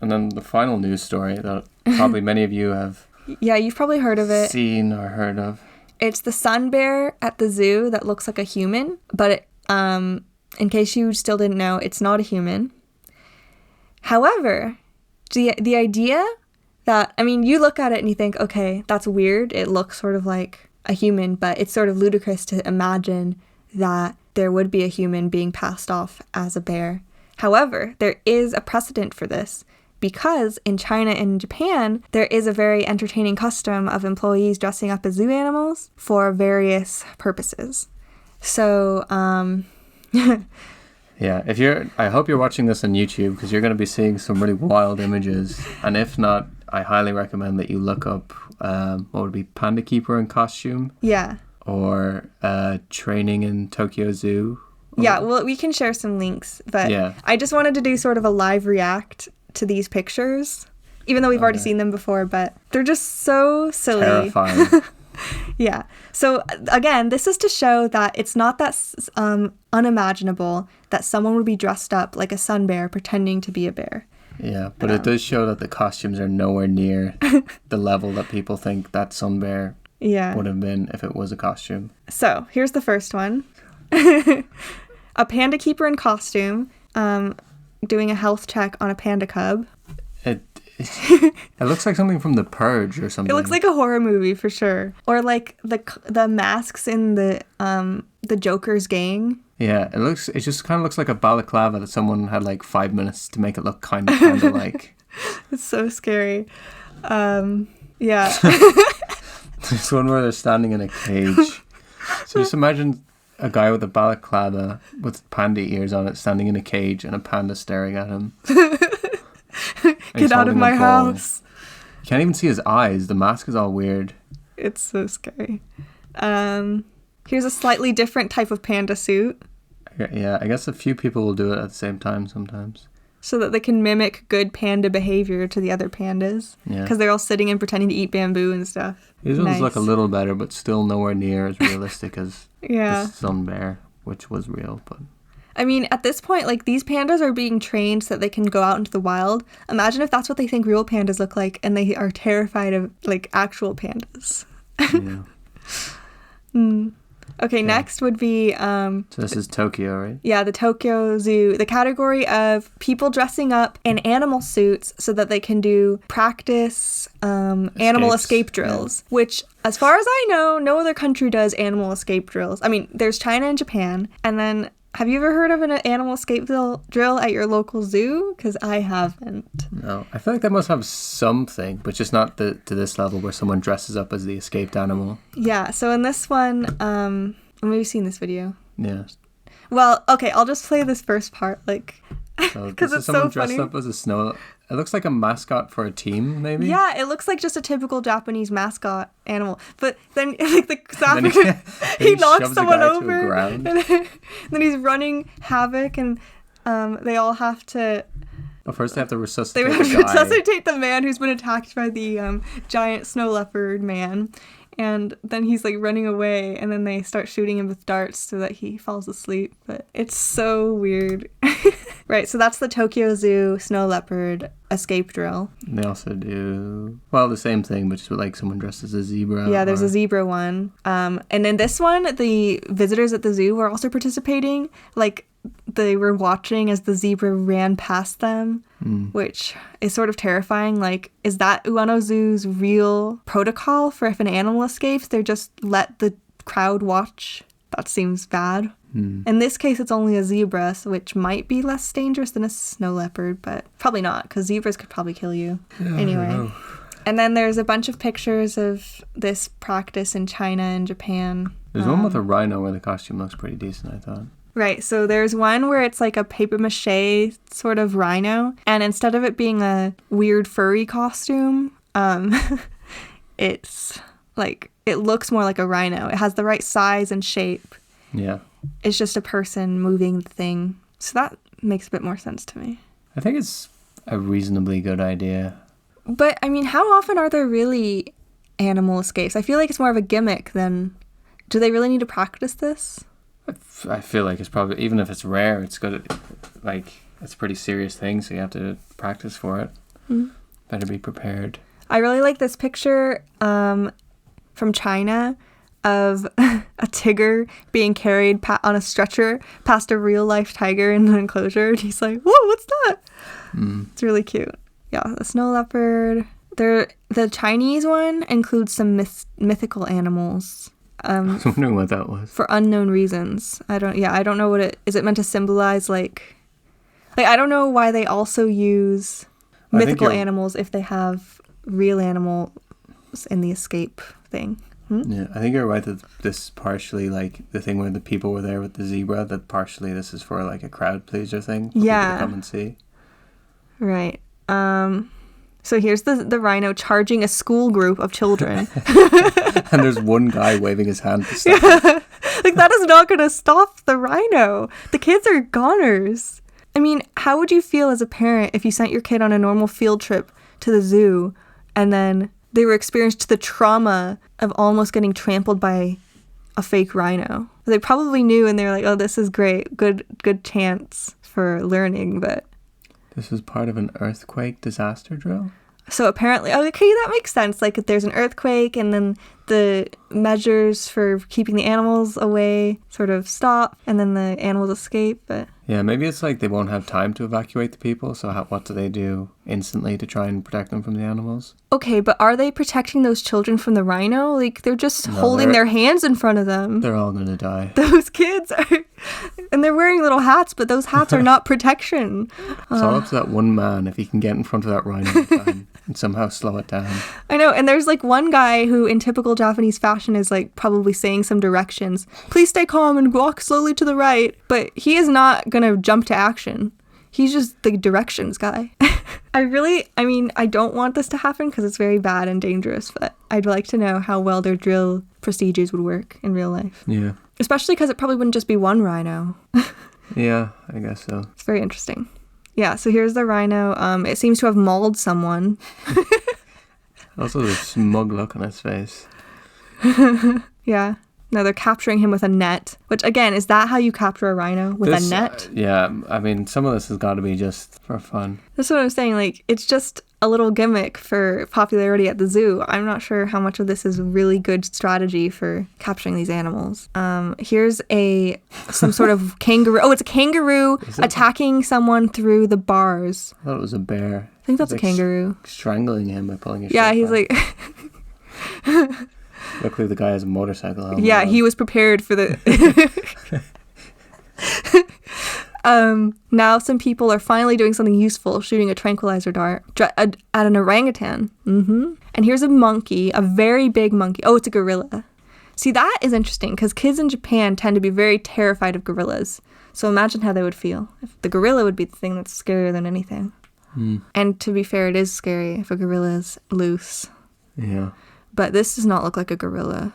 And then the final news story that probably many of you have Yeah, you've probably heard of it. seen or heard of. It's the sun bear at the zoo that looks like a human, but in case you still didn't know, it's not a human. However, the idea that, I mean, you look at it and you think, okay, that's weird. It looks sort of like a human, but it's sort of ludicrous to imagine that there would be a human being passed off as a bear. However, there is a precedent for this because in China and Japan, there is a very entertaining custom of employees dressing up as zoo animals for various purposes. So, Yeah, I hope you're watching this on YouTube because you're going to be seeing some really wild images. And if not, I highly recommend that you look up, what would be Panda Keeper in costume yeah. or training in Tokyo Zoo. Yeah, well, we can share some links, but Yeah. I just wanted to do sort of a live react to these pictures, even though we've already seen them before, but they're just so silly. Terrifying. Yeah. So again, this is to show that it's not that unimaginable that someone would be dressed up like a sun bear pretending to be a bear. Yeah, but it does show that the costumes are nowhere near the level that people think that sun bear Yeah. would have been if it was a costume. So here's the first one. A panda keeper in costume doing a health check on a panda cub. It looks like something from The Purge or something. It looks like a horror movie for sure. Or like the masks in the Joker's gang. Yeah, it just kind of looks like a balaclava that someone had like 5 minutes to make it look kind of like. It's so scary. Yeah. This one where they're standing in a cage. So just imagine a guy with a balaclava with panda ears on it standing in a cage and a panda staring at him. Get out of my house. You can't even see his eyes. The mask is all weird. It's so scary. Here's a slightly different type of panda suit Yeah, I guess a few people will do it at the same time sometimes. so that they can mimic good panda behavior to the other pandas. Yeah. Because they're all sitting and pretending to eat bamboo and stuff. These ones Nice. look a little better, but still nowhere near as realistic as Yeah. the sun bear, which was real. But I mean, at this point, like, these pandas are being trained so that they can go out into the wild. Imagine if that's what they think real pandas look like and they are terrified of, like, actual pandas. yeah. Okay, next would be, So this is Tokyo, right? yeah, the Tokyo Zoo, the category of people dressing up in animal suits so that they can do practice animal escape drills, which, as far as I know, no other country does animal escape drills. I mean, there's China and Japan, and then have you ever heard of an animal escape drill at your local zoo? Because I haven't. No, I feel like they must have something, but just not to this level where someone dresses up as the escaped animal. Yeah, so in this one, maybe you've seen this video. Yeah. Well, okay, I'll just play this first part, like, So because this is it's someone so dressed funny. up as a snow. It looks like a mascot for a team, maybe. Yeah, it looks like just a typical Japanese mascot animal. But then, like, the And then South he knocks shoves the someone guy to the over, ground. and then he's running havoc, and they all have to. Well, first they have to resuscitate They the have to guy. resuscitate the man who's been attacked by the giant snow leopard man. And then he's like running away, and then they start shooting him with darts so that he falls asleep. But it's so weird. Right, so that's the Tokyo Zoo snow leopard escape drill. And they also do, well, the same thing, but just with like someone dressed as a zebra. Yeah, there's or- a zebra one. And in this one, the visitors at the zoo were also participating. Like, they were watching as the zebra ran past them, which is sort of terrifying. Like, is that Ueno Zoo's real protocol for if an animal escapes, they just let the crowd watch? That seems bad. In this case, it's only a zebra, which might be less dangerous than a snow leopard, but probably not, because zebras could probably kill you. Anyway. And then there's a bunch of pictures of this practice in China and Japan. There's one with a rhino where the costume looks pretty decent, I thought. Right, so there's one where it's like a papier-mâché sort of rhino, and instead of it being a weird furry costume, it's like, it looks more like a rhino. It has the right size and shape. Yeah. It's just a person moving the thing. So that makes a bit more sense to me. I think it's a reasonably good idea. But, I mean, how often are there really animal escapes? I feel like it's more of a gimmick than... Do they really need to practice this? I feel like it's probably, even if it's rare, it's good. Like, it's a pretty serious thing, so you have to practice for it. Better be prepared. I really like this picture from China of a tiger being carried on a stretcher past a real-life tiger in an enclosure. And he's like, whoa, what's that? It's really cute. Yeah, the snow leopard. The Chinese one includes some mythical animals. I was wondering what that was. For unknown reasons. I don't know what is it meant to symbolize, like I don't know why they also use mythical animals if they have real animals in the escape thing. Yeah, I think you're right that this is partially like the thing where the people were there with the zebra, that partially this is for like a crowd pleaser thing for people to come and see. Right. So here's the rhino charging a school group of children. And there's one guy waving his hand to stop. Like, that is not going to stop the rhino. The kids are goners. I mean, how would you feel as a parent if you sent your kid on a normal field trip to the zoo and then they were experienced the trauma of almost getting trampled by a fake rhino? They probably knew and they were like, oh, this is great. Good chance for learning, but... This was part of an earthquake disaster drill? So apparently, okay, that makes sense. Like, if there's an earthquake and then the measures for keeping the animals away sort of stop and then the animals escape, but... Yeah, maybe it's like they won't have time to evacuate the people, so what do they do instantly to try and protect them from the animals? Okay, but are they protecting those children from the rhino? Like, they're just holding their hands in front of them. They're all gonna die. Those kids are... And they're wearing little hats, but those hats are not protection. It's all up to that one man if he can get in front of that rhino and somehow slow it down. I know, and there's like one guy who in typical Japanese fashion is like probably saying some directions. Please stay calm and walk slowly to the right. But he is not gonna jump to action. He's just the directions guy. I don't want this to happen because it's very bad and dangerous, but I'd like to know how well their drill procedures would work in real life. Yeah. Especially because it probably wouldn't just be one rhino. Yeah, I guess so. It's very interesting. Yeah, so here's the rhino. It seems to have mauled someone. Also, the smug look on his face. Yeah. No, they're capturing him with a net. Which, again, is that how you capture a rhino? With a net? Yeah, I mean, some of this has got to be just for fun. That's what I'm saying. Like, it's just a little gimmick for popularity at the zoo. I'm not sure how much of this is really good strategy for capturing these animals. Here's some sort of kangaroo. Oh, it's a kangaroo attacking someone through the bars. I thought it was a bear. I think that's a kangaroo. Strangling him by pulling his shirt Yeah, he's back. like... Luckily, the guy has a motorcycle helmet. Yeah, he was prepared for the... Now some people are finally doing something useful, shooting a tranquilizer dart at an orangutan. And here's a monkey, a very big monkey. Oh, it's a gorilla. See, that is interesting because kids in Japan tend to be very terrified of gorillas. So imagine how they would feel. If the gorilla would be the thing that's scarier than anything. And to be fair, it is scary if a gorilla is loose. Yeah. But this does not look like a gorilla.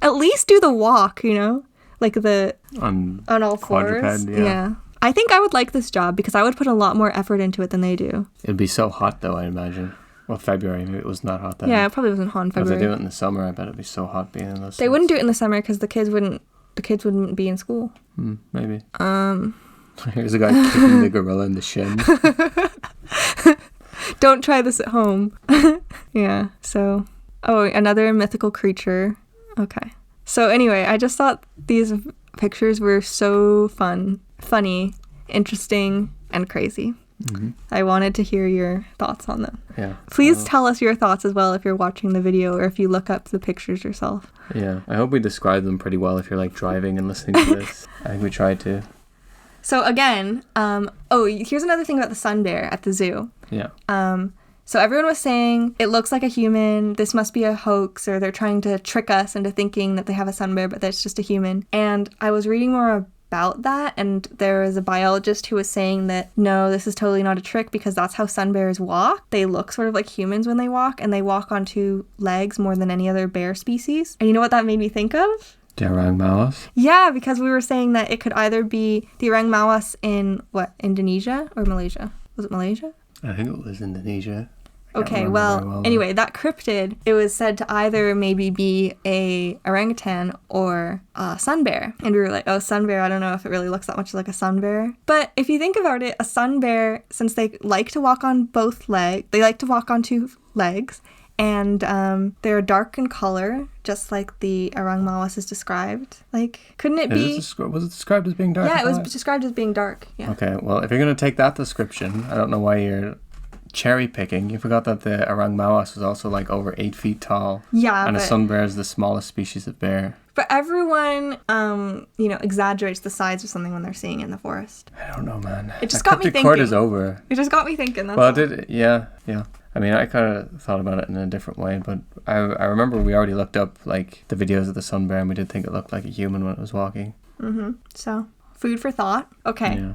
At least do the walk, you know? Like on all fours. Yeah. I think I would like this job because I would put a lot more effort into it than they do. It'd be so hot though, I imagine. Well, February, maybe it was not hot then. Yeah, it probably wasn't hot in February. If they do it in the summer, I bet it'd be so hot being in those They wouldn't do it in the summer because the kids wouldn't be in school. Maybe. Here's a guy kicking the gorilla in the shin. Don't try this at home. Yeah, so... Oh, another mythical creature. Okay. So anyway, I just thought these pictures were so funny, interesting, and crazy. I wanted to hear your thoughts on them. Yeah. Please tell us your thoughts as well if you're watching the video or if you look up the pictures yourself. Yeah. I hope we described them pretty well if you're like driving and listening to this. I think we tried to. So again, here's another thing about the sun bear at the zoo. Yeah. So everyone was saying, it looks like a human, this must be a hoax, or they're trying to trick us into thinking that they have a sun bear, but that's just a human. And I was reading more about that, and there was a biologist who was saying that, no, this is totally not a trick, because that's how sun bears walk. They look sort of like humans when they walk, and they walk on two legs more than any other bear species. And you know what that made me think of? The orang mawas? Yeah, because we were saying that it could either be the orang mawas in, Indonesia or Malaysia? Was it Malaysia? I think it was Indonesia. Okay, remember well, very well, though. anyway, that cryptid, it was said to either maybe be a orangutan or a sun bear. And we were like, oh, sun bear, I don't know if it really looks that much like a sun bear. But if you think about it, a sun bear, since they like to walk on both legs, they like to walk on two legs, and they're dark in color, just like the Orang Mawas is described. Like, couldn't it be... Was it described as being dark? Yeah, it was described as being dark. Yeah. Okay, well, if you're going to take that description, I don't know why you're cherry picking. You forgot that the Orang Mawas was also like over 8 feet tall. Yeah, and but... a sun bear is the smallest species of bear. But everyone, exaggerates the size of something when they're seeing it in the forest. I don't know, man. It just the got me cryptic cord thinking. is over. It just got me thinking. That's Well, all. did it? Yeah. I mean, I kind of thought about it in a different way, but I remember we already looked up like the videos of the sun bear, and we did think it looked like a human when it was walking. So, food for thought. Okay. Yeah.